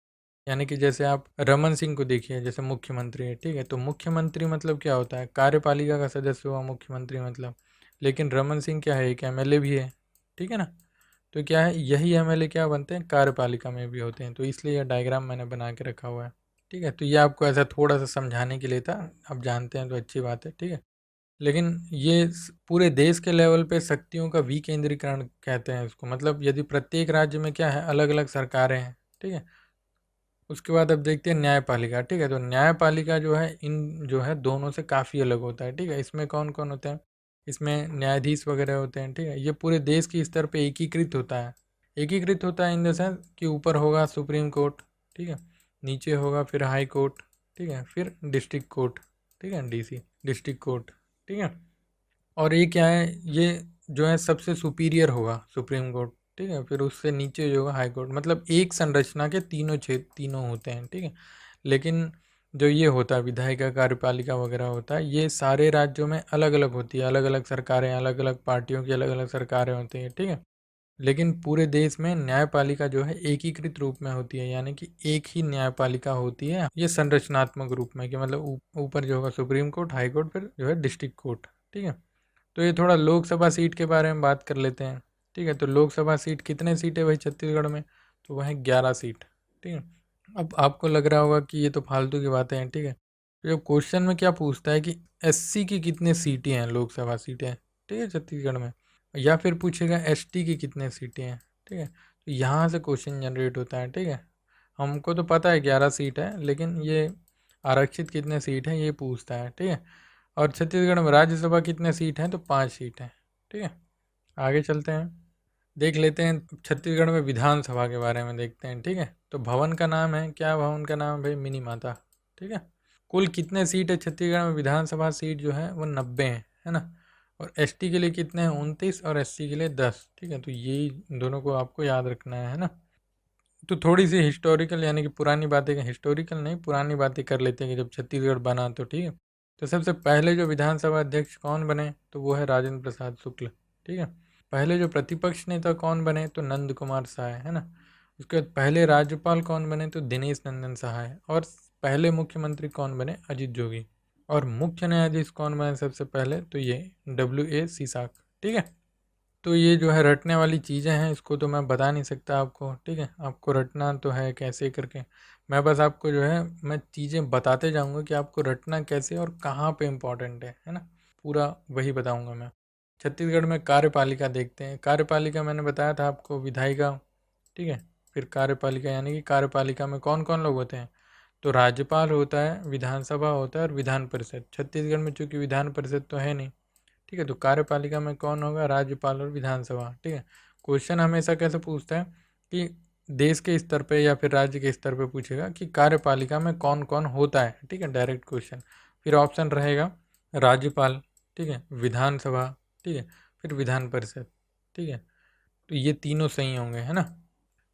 यानी कि जैसे आप रमन सिंह को देखिए, जैसे मुख्यमंत्री है, ठीक है। तो मुख्यमंत्री मतलब क्या होता है, कार्यपालिका का सदस्य हुआ मुख्यमंत्री मतलब। लेकिन रमन सिंह क्या है, एक एमएलए भी है, ठीक है ना। तो क्या है, यही एमएलए क्या बनते हैं, कार्यपालिका में भी होते हैं। तो इसलिए यह डायग्राम मैंने बना के रखा हुआ है, ठीक है। तो ये आपको ऐसा थोड़ा सा समझाने के लिए था, आप जानते हैं तो अच्छी बात है, ठीक है। लेकिन ये पूरे देश के लेवल पे शक्तियों का विकेंद्रीकरण कहते हैं इसको। मतलब यदि प्रत्येक राज्य में क्या है, अलग अलग सरकारें हैं, ठीक है। उसके बाद अब देखते हैं न्यायपालिका, ठीक है। तो न्यायपालिका जो है, इन जो है दोनों से काफ़ी अलग होता है, ठीक है। इसमें कौन कौन होते हैं, इसमें न्यायाधीश वगैरह होते हैं, ठीक है। ये पूरे देश के स्तर पे एकीकृत होता है। एकीकृत होता है इन द सेंस कि ऊपर होगा सुप्रीम कोर्ट, ठीक है, नीचे होगा फिर हाई कोर्ट, ठीक है, फिर डिस्ट्रिक्ट कोर्ट, ठीक है, डीसी, डिस्ट्रिक्ट कोर्ट, ठीक है। और ये क्या है, ये जो है सबसे सुपीरियर होगा सुप्रीम कोर्ट, ठीक है। फिर उससे नीचे जो होगा हाई कोर्ट। मतलब एक संरचना के तीनों क्षेत्र, तीनों होते हैं, ठीक है। लेकिन जो ये होता है विधायिका कार्यपालिका वगैरह होता है, ये सारे राज्यों में अलग अलग होती है, अलग अलग सरकारें, अलग अलग पार्टियों की अलग अलग सरकारें होती हैं, ठीक है। लेकिन पूरे देश में न्यायपालिका जो है एकीकृत रूप में होती है, यानी कि एक ही न्यायपालिका होती है, ये संरचनात्मक रूप में, कि मतलब ऊपर जो होगा सुप्रीम कोर्ट, हाई कोर्ट, फिर जो है डिस्ट्रिक्ट कोर्ट, ठीक है। तो ये थोड़ा लोकसभा सीट के बारे में बात कर लेते हैं, ठीक है। तो लोकसभा सीट कितने सीट है भाई छत्तीसगढ़ में, तो वह है 11 सीट, ठीक है। अब आपको लग रहा होगा कि ये तो फालतू की बातें हैं, ठीक है। तो जब क्वेश्चन में क्या पूछता है कि एससी की कितने सीटें हैं, लोकसभा सीटें, ठीक है, छत्तीसगढ़ में, या फिर पूछेगा एसटी की कितने सीटें हैं, ठीक है। तो यहाँ से क्वेश्चन जनरेट होता है, ठीक है। हमको तो पता है 11 सीट है, लेकिन ये आरक्षित कितने सीट हैं ये पूछता है, ठीक है। और छत्तीसगढ़ में राज्यसभा कितने सीट हैं, तो 5 सीट हैं, ठीक है। आगे चलते हैं, देख लेते हैं छत्तीसगढ़ में विधानसभा के बारे में देखते हैं, ठीक है। तो भवन का नाम है, क्या भवन का नाम है भाई, मिनी माता, ठीक है। कुल कितने सीट है छत्तीसगढ़ में, विधानसभा सीट जो है वो 90 है ना। और एसटी के लिए कितने हैं, 29, और एससी के लिए 10, ठीक है। तो यही दोनों को आपको याद रखना है ना। तो थोड़ी सी हिस्टोरिकल, यानी कि पुरानी बातें, हिस्टोरिकल नहीं, पुरानी बातें कर लेते हैं कि जब छत्तीसगढ़ बना, तो ठीक है। तो सबसे पहले जो विधानसभा अध्यक्ष कौन बने, तो वो है राजेंद्र प्रसाद शुक्ल, ठीक है। पहले जो प्रतिपक्ष नेता कौन बने, तो नंद कुमार सहाय, है ना। उसके बाद पहले राज्यपाल कौन बने, तो दिनेश नंदन सहाय। और पहले मुख्यमंत्री कौन बने, अजित जोगी। और मुख्य न्यायाधीश कौन बने सबसे पहले, तो ये W A सीसाक, ठीक है। तो ये जो है रटने वाली चीज़ें हैं, इसको तो मैं बता नहीं सकता आपको, ठीक है। आपको रटना तो है कैसे करके, मैं बस आपको जो है मैं चीज़ें बताते जाऊंगा कि आपको रटना कैसे और कहाँ पे इम्पोर्टेंट है ना। पूरा वही बताऊंगा मैं। छत्तीसगढ़ में कार्यपालिका देखते हैं। कार्यपालिका मैंने बताया था आपको, विधायिका, ठीक है। फिर कार्यपालिका, यानी कि कार्यपालिका में कौन कौन लोग होते हैं, तो राज्यपाल होता है, विधानसभा होता है, और विधान परिषद। छत्तीसगढ़ में चूंकि विधान परिषद तो है नहीं, ठीक है। तो कार्यपालिका में कौन होगा, राज्यपाल और विधानसभा, ठीक है। क्वेश्चन हमेशा कैसे पूछता है कि देश के स्तर पे या फिर राज्य के स्तर पे पूछेगा कि कार्यपालिका में कौन कौन होता है, ठीक है, डायरेक्ट क्वेश्चन। फिर ऑप्शन रहेगा राज्यपाल, ठीक है, विधानसभा, ठीक है, फिर विधान परिषद, ठीक है। तो ये तीनों सही होंगे, है ना।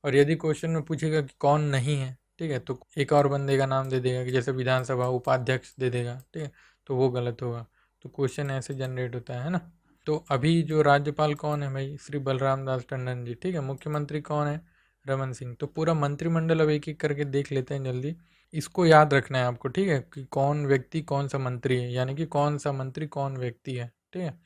और यदि क्वेश्चन में पूछेगा कि कौन नहीं है, ठीक है, तो एक और बंदे का नाम दे देगा, कि जैसे विधानसभा उपाध्यक्ष दे देगा, ठीक है, तो वो गलत होगा। तो क्वेश्चन ऐसे जनरेट होता है ना। तो अभी जो राज्यपाल कौन है भाई, श्री बलराम दास टंडन जी, ठीक है। मुख्यमंत्री कौन है, रमन सिंह। तो पूरा मंत्रिमंडल अब एक एक करके देख लेते हैं जल्दी। इसको याद रखना है आपको, ठीक है, कि कौन व्यक्ति कौन सा मंत्री है, यानी कि कौन सा मंत्री कौन व्यक्ति है, ठीक है।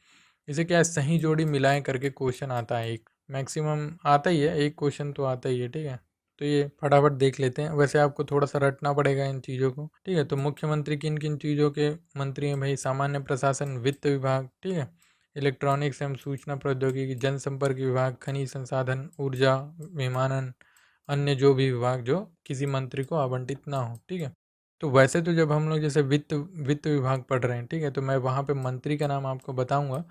इसे क्या है, सही जोड़ी मिलाएं करके क्वेश्चन आता है, एक मैक्सिमम आता ही है, एक क्वेश्चन तो आता ही है, ठीक है। तो ये फटाफट देख लेते हैं। वैसे आपको थोड़ा सा रटना पड़ेगा इन चीज़ों को, ठीक है। तो मुख्यमंत्री किन किन चीज़ों के मंत्री हैं भाई, सामान्य प्रशासन, वित्त विभाग, ठीक है, इलेक्ट्रॉनिक्स एवं सूचना प्रौद्योगिकी, जनसंपर्क विभाग, खनिज संसाधन, ऊर्जा, विमानन, अन्य जो भी विभाग जो किसी मंत्री को आवंटित ना हो, ठीक है। तो वैसे तो जब हम लोग जैसे वित्त वित्त विभाग पढ़ रहे हैं, ठीक है, तो मैं वहाँ पे मंत्री का नाम आपको बताऊंगा,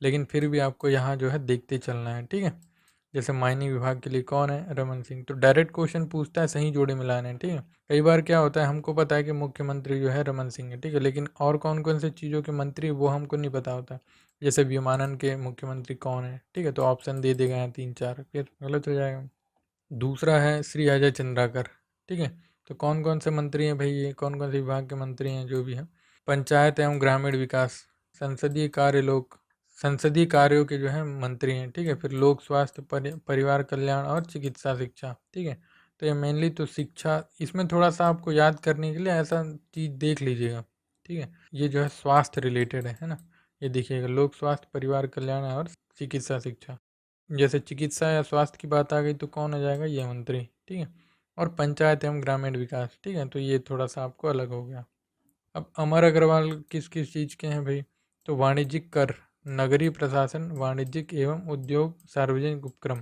लेकिन फिर भी आपको यहाँ जो है देखते चलना है, ठीक है। जैसे माइनिंग विभाग के लिए कौन है? रमन सिंह। तो डायरेक्ट क्वेश्चन पूछता है, सही जोड़े मिलाने, ठीक है। कई बार क्या होता है, हमको पता है कि मुख्यमंत्री जो है रमन सिंह है, ठीक है, लेकिन और कौन कौन से चीज़ों के मंत्री वो हमको नहीं पता होता। जैसे विमानन के मुख्यमंत्री कौन है, ठीक है, तो ऑप्शन दे देगा यहाँ 3-4, फिर गलत हो जाएगा। दूसरा है श्री अजय चंद्राकर, ठीक है। तो कौन कौन से मंत्री हैं भाई, ये कौन कौन से विभाग के मंत्री हैं जो भी हैं? पंचायत एवं ग्रामीण विकास, संसदीय कार्य, लोक संसदीय कार्यों के जो है मंत्री हैं, ठीक है। फिर लोक स्वास्थ्य, परिवार कल्याण और चिकित्सा शिक्षा, ठीक है। तो ये मेनली तो शिक्षा, इसमें थोड़ा सा आपको याद करने के लिए ऐसा चीज़ देख लीजिएगा, ठीक है। ये जो है स्वास्थ्य रिलेटेड है ना। ये देखिएगा, लोक स्वास्थ्य, परिवार कल्याण और चिकित्सा शिक्षा। जैसे चिकित्सा या स्वास्थ्य की बात आ गई तो कौन आ जाएगा? ये मंत्री, ठीक है। और पंचायत एवं ग्रामीण विकास, ठीक है, तो ये थोड़ा सा आपको अलग हो गया। अब अमर अग्रवाल किस किस चीज़ के हैं भाई? तो वाणिज्यिक कर, नगरीय प्रशासन, वाणिज्यिक एवं उद्योग, सार्वजनिक उपक्रम।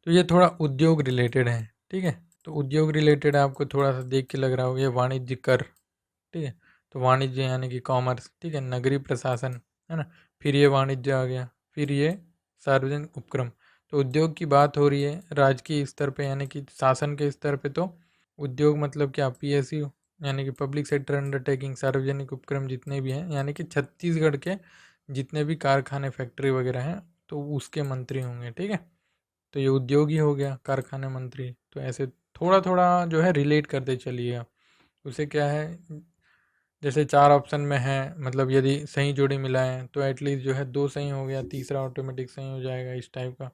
तो ये थोड़ा उद्योग रिलेटेड है, ठीक है। तो उद्योग रिलेटेड आपको थोड़ा सा देख के लग रहा होगा, ये वाणिज्यिक कर, ठीक है। तो वाणिज्य यानी कि कॉमर्स, ठीक है। नगरीय प्रशासन है ना, फिर ये वाणिज्य आ गया, फिर ये सार्वजनिक उपक्रम। तो उद्योग की बात हो रही है राजकीय स्तर पे, यानी कि शासन के स्तर पे, तो उद्योग मतलब क्या? पीएसयू, यानी कि पब्लिक सेक्टर अंडरटेकिंग। सार्वजनिक उपक्रम जितने भी हैं, यानी कि छत्तीसगढ़ के जितने भी कारखाने, फैक्ट्री वगैरह हैं, तो उसके मंत्री होंगे, ठीक है। तो ये उद्योग ही हो गया, कारखाने मंत्री। तो ऐसे थोड़ा थोड़ा जो है रिलेट करते चलिएगा। उसे क्या है, जैसे 4 ऑप्शन में है, मतलब यदि सही जोड़ी मिलाएं तो एटलीस्ट जो है 2 सही हो गया, तीसरा ऑटोमेटिक सही हो जाएगा, इस टाइप का।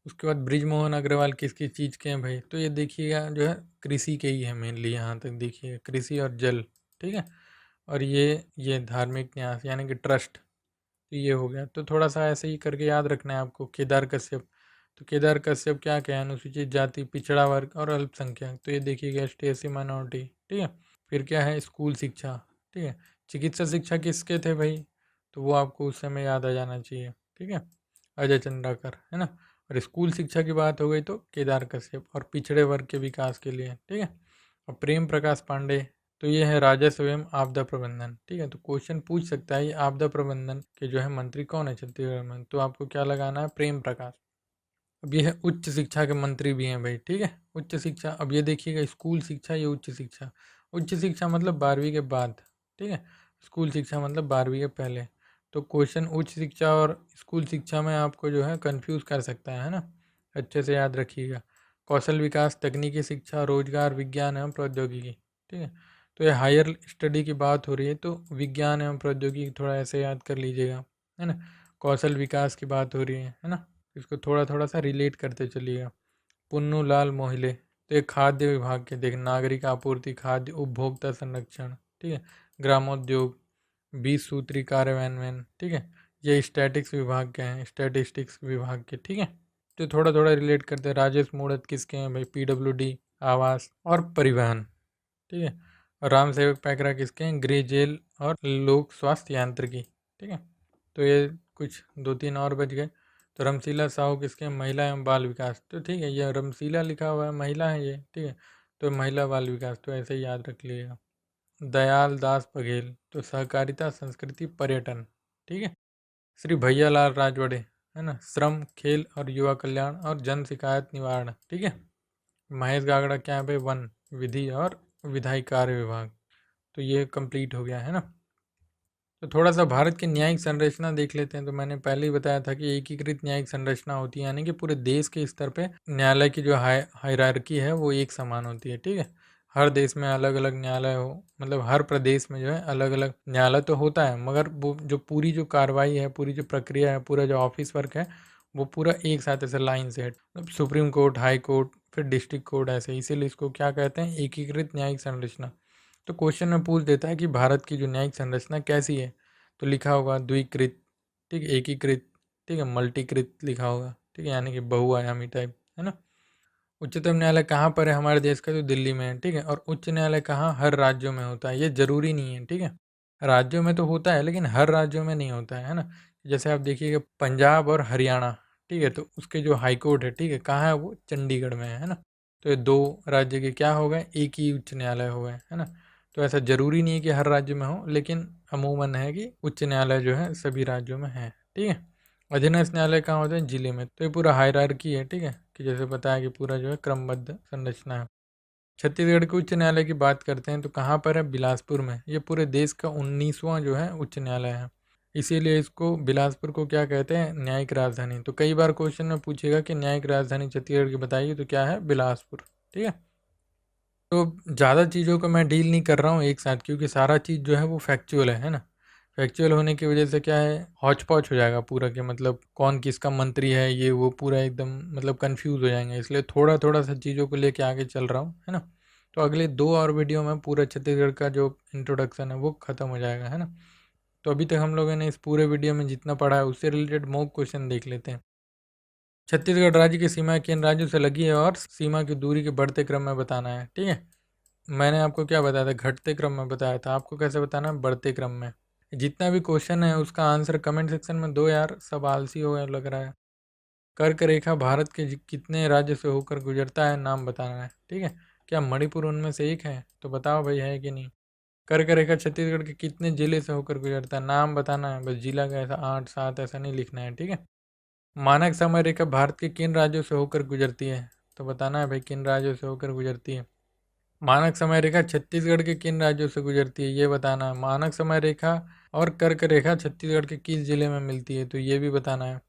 उसके बाद ब्रिजमोहन अग्रवाल किस किस चीज़ के हैं भाई? तो ये देखिएगा जो है कृषि के ही है मेनली, यहाँ तक देखिए, कृषि और जल, ठीक है। और ये धार्मिक न्यास यानी कि ट्रस्ट, तो ये हो गया। तो थोड़ा सा ऐसे ही करके याद रखना है आपको। केदार कश्यप, तो केदार कश्यप क्या क्या है? अनुसूचित जाति, पिछड़ा वर्ग और अल्पसंख्यक। तो ये देखिएगा एसटी माइनॉरिटी, ठीक है। फिर क्या है? स्कूल शिक्षा, ठीक है। चिकित्सा शिक्षा किसके थे भाई? तो वो आपको उस समय याद आ जाना चाहिए, ठीक है, अजय चंद्राकर, है ना। और स्कूल शिक्षा की बात हो गई तो केदार कश्यप, और पिछड़े वर्ग के विकास के लिए, ठीक है। और प्रेम प्रकाश पांडे, तो ये है राजस्व एवं आपदा प्रबंधन, ठीक है। तो क्वेश्चन पूछ सकता है ये आपदा प्रबंधन के जो है मंत्री कौन है छत्तीसगढ़ में? तो आपको क्या लगाना है? प्रेम प्रकाश। अब ये है उच्च शिक्षा के मंत्री भी हैं भाई, ठीक है। उच्च शिक्षा, अब ये देखिएगा, स्कूल शिक्षा, ये उच्च शिक्षा। उच्च शिक्षा मतलब 12वीं के बाद, ठीक है। स्कूल शिक्षा मतलब 12वीं के पहले। तो क्वेश्चन उच्च शिक्षा और स्कूल शिक्षा में आपको जो है कंफ्यूज कर सकता है ना। अच्छे से याद रखिएगा। कौशल विकास, तकनीकी शिक्षा, रोजगार, विज्ञान एवं प्रौद्योगिकी, ठीक है। तो ये हायर स्टडी की बात हो रही है, तो विज्ञान एवं प्रौद्योगिकी थोड़ा ऐसे याद कर लीजिएगा, है ना। कौशल विकास की बात हो रही है ना। इसको थोड़ा थोड़ा सा रिलेट करते चलिएगा। पुन्नू लाल मोहिले, तो ये खाद्य विभाग के, देख, नागरिक आपूर्ति, खाद्य उपभोक्ता संरक्षण, ठीक है। ग्रामोद्योग, 20 सूत्री कार्यान्वयन, ठीक है। ये स्टैटिक्स विभाग के हैं, स्टैटिस्टिक्स विभाग के, ठीक है। तो थोड़ा थोड़ा रिलेट करते हैं। राजेश मूणत किसके हैं भाई? पीडब्ल्यूडी, आवास और परिवहन, ठीक है। और राम सेवक पैकरा किसके हैं? गृह, जेल और लोक स्वास्थ्य यांत्रिकी, ठीक है। तो ये कुछ 2-3 और बच गए। तो रमशीला साहू किसके हैं? महिला एवं बाल विकास। तो ठीक है, ये रमशीला लिखा हुआ है, महिला है ये, ठीक है। तो महिला बाल विकास, तो ऐसे ही याद रख लीजिएगा। दयाल दास बघेल, तो सहकारिता, संस्कृति, पर्यटन, ठीक है। श्री भैयालाल राजवाड़े, है ना, श्रम, खेल और युवा कल्याण और जन शिकायत निवारण, ठीक है। महेश गागड़ा क्या है भाई? वन, विधि और विधायी कार्य विभाग। तो ये कंप्लीट हो गया है ना। तो थोड़ा सा भारत की न्यायिक संरचना देख लेते हैं। तो मैंने पहले ही बताया था कि एकीकृत न्यायिक संरचना होती है, यानी कि पूरे देश के स्तर पे न्यायालय की जो हायरार्की है वो एक समान होती है, ठीक है। हर देश में अलग अलग न्यायालय हो, मतलब हर प्रदेश में जो है अलग अलग न्यायालय तो होता है, मगर वो जो पूरी जो कार्रवाई है, पूरी जो प्रक्रिया है, पूरा जो ऑफिस वर्क है, वो पूरा एक साथ ऐसे लाइन से है। मतलब सुप्रीम कोर्ट, हाई कोर्ट, फिर डिस्ट्रिक्ट कोर्ट, ऐसे, इसीलिए इसको क्या कहते हैं? एकीकृत न्यायिक संरचना। तो क्वेश्चन में पूछ देता है कि भारत की जो न्यायिक संरचना कैसी है? तो लिखा होगा द्विकृत, ठीक है, एकीकृत, ठीक है, मल्टीकृत लिखा होगा, ठीक है, यानी कि बहुआयामी टाइप, है ना। उच्चतम न्यायालय कहाँ पर है हमारे देश का? तो दिल्ली में है, ठीक है। और उच्च न्यायालय कहाँ? हर राज्यों में होता है। ये जरूरी नहीं है, ठीक है। राज्यों में तो होता है लेकिन हर राज्यों में नहीं होता है ना। जैसे आप देखिएगा पंजाब और हरियाणा, ठीक है, तो उसके जो हाई कोर्ट है, ठीक है, कहाँ है वो? चंडीगढ़ में है ना। तो ये 2 राज्य के क्या हो गए? एक ही उच्च न्यायालय हो गए, है ना। तो ऐसा जरूरी नहीं है कि हर राज्य में हो, लेकिन अमूमन है कि उच्च न्यायालय जो है सभी राज्यों में है, ठीक है। अधीनस्थ न्यायालय कहाँ होते हैं? जिले में। तो ये पूरा हायरार्की है, ठीक है, कि जैसे बताया कि पूरा जो है क्रमबद्ध संरचना है। छत्तीसगढ़ के उच्च न्यायालय की बात करते हैं तो कहाँ पर है? बिलासपुर में। ये पूरे देश का 19वां जो है उच्च न्यायालय है, इसीलिए इसको बिलासपुर को क्या कहते हैं? न्यायिक राजधानी। तो कई बार क्वेश्चन में पूछेगा कि न्यायिक राजधानी छत्तीसगढ़ की बताइए, तो क्या है? बिलासपुर, ठीक है। तो ज़्यादा चीज़ों को मैं डील नहीं कर रहा हूँ एक साथ, क्योंकि सारा चीज़ जो है वो फैक्चुअल है ना। फैक्चुअल होने की वजह से क्या है, हौच पौच हो जाएगा पूरा, कि मतलब कौन किसका मंत्री है, ये वो पूरा एकदम मतलब कंफ्यूज हो जाएंगे, इसलिए थोड़ा थोड़ा सा चीज़ों को लेके आगे चल रहा हूँ, है ना। तो अगले 2 और वीडियो में पूरा छत्तीसगढ़ का जो इंट्रोडक्शन है वो ख़त्म हो जाएगा, है ना। तो अभी तक हम लोगों ने इस पूरे वीडियो में जितना पढ़ा है उससे रिलेटेड मॉक क्वेश्चन देख लेते हैं। छत्तीसगढ़ राज्य की सीमा किन राज्यों से लगी है और सीमा की दूरी के बढ़ते क्रम में बताना है, ठीक है। मैंने आपको क्या बताया था? घटते क्रम में बताया था। आपको कैसे बताना है? बढ़ते क्रम में। जितना भी क्वेश्चन है उसका आंसर कमेंट सेक्शन में दो यार, सब आलसी हो गए लग रहा है। कर्क रेखा भारत के कितने राज्य से होकर गुजरता है? नाम बताना है, ठीक है। क्या मणिपुर उनमें से एक है? तो बताओ भाई, है कि नहीं। कर्क रेखा छत्तीसगढ़ के कितने जिले से होकर गुजरता है? नाम बताना है, बस जिला का ऐसा 8 7 ऐसा नहीं लिखना है, ठीक है। मानक समय रेखा भारत के किन राज्यों से होकर गुजरती है? तो बताना है भाई, किन राज्यों से होकर गुजरती है। मानक समय रेखा छत्तीसगढ़ के किन राज्यों से गुजरती है? ये बताना है। मानक समय रेखा और कर्क रेखा छत्तीसगढ़ के किस जिले में मिलती है? तो ये भी बताना है।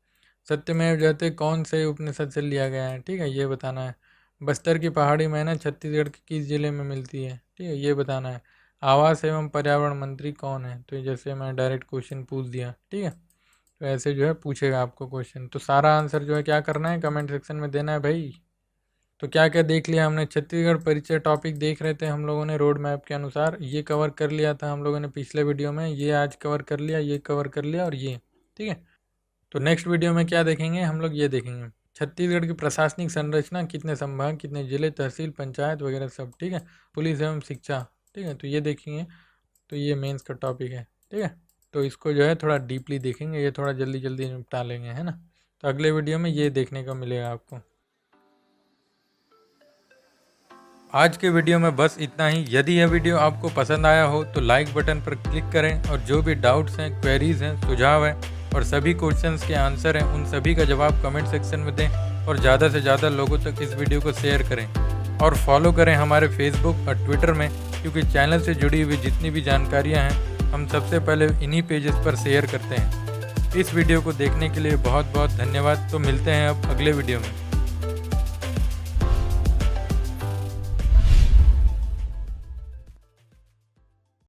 सत्यमेव जयते कौन से उपनिषद से लिया गया है? ठीक है, ये बताना है। बस्तर की पहाड़ी मैना छत्तीसगढ़ के किस जिले में मिलती है? ठीक है, ये बताना है। आवास एवं पर्यावरण मंत्री कौन है? तो जैसे मैं डायरेक्ट क्वेश्चन पूछ दिया, ठीक है। तो ऐसे जो है पूछेगा आपको क्वेश्चन, तो सारा आंसर जो है क्या करना है? कमेंट सेक्शन में देना है भाई। तो क्या क्या देख लिया हमने? छत्तीसगढ़ परिचय टॉपिक देख रहे थे हम लोगों ने रोड मैप के अनुसार, ये कवर कर लिया था हम लोगों ने पिछले वीडियो में, ये आज कवर कर लिया, ये कवर कर लिया और ये, ठीक है। तो नेक्स्ट वीडियो में क्या देखेंगे हम लोग? ये देखेंगे छत्तीसगढ़ की प्रशासनिक संरचना, कितने संभाग, कितने जिले, तहसील, पंचायत वगैरह सब, ठीक है। पुलिस एवं शिक्षा, ठीक है, तो ये देखेंगे। तो ये मेंस का टॉपिक है, ठीक है। तो इसको जो है थोड़ा डीपली देखेंगे, ये थोड़ा जल्दी जल्दी निपटा लेंगे, है ना। तो अगले वीडियो में ये देखने को मिलेगा आपको। आज के वीडियो में बस इतना ही। यदि यह वीडियो आपको पसंद आया हो तो लाइक बटन पर क्लिक करें, और जो भी डाउट्स हैं, क्वेरीज हैं, सुझाव हैं और सभी क्वेश्चंस के आंसर हैं, उन सभी का जवाब कमेंट सेक्शन में दें, और ज़्यादा से ज़्यादा लोगों तक इस वीडियो को शेयर करें, और फॉलो करें हमारे फेसबुक और ट्विटर में, क्योंकि चैनल से जुड़ी हुई जितनी भी जानकारियाँ हैं हम सबसे पहले इन्हीं पेजेस पर शेयर करते हैं। इस वीडियो को देखने के लिए बहुत बहुत धन्यवाद। तो मिलते हैं अब अगले वीडियो में।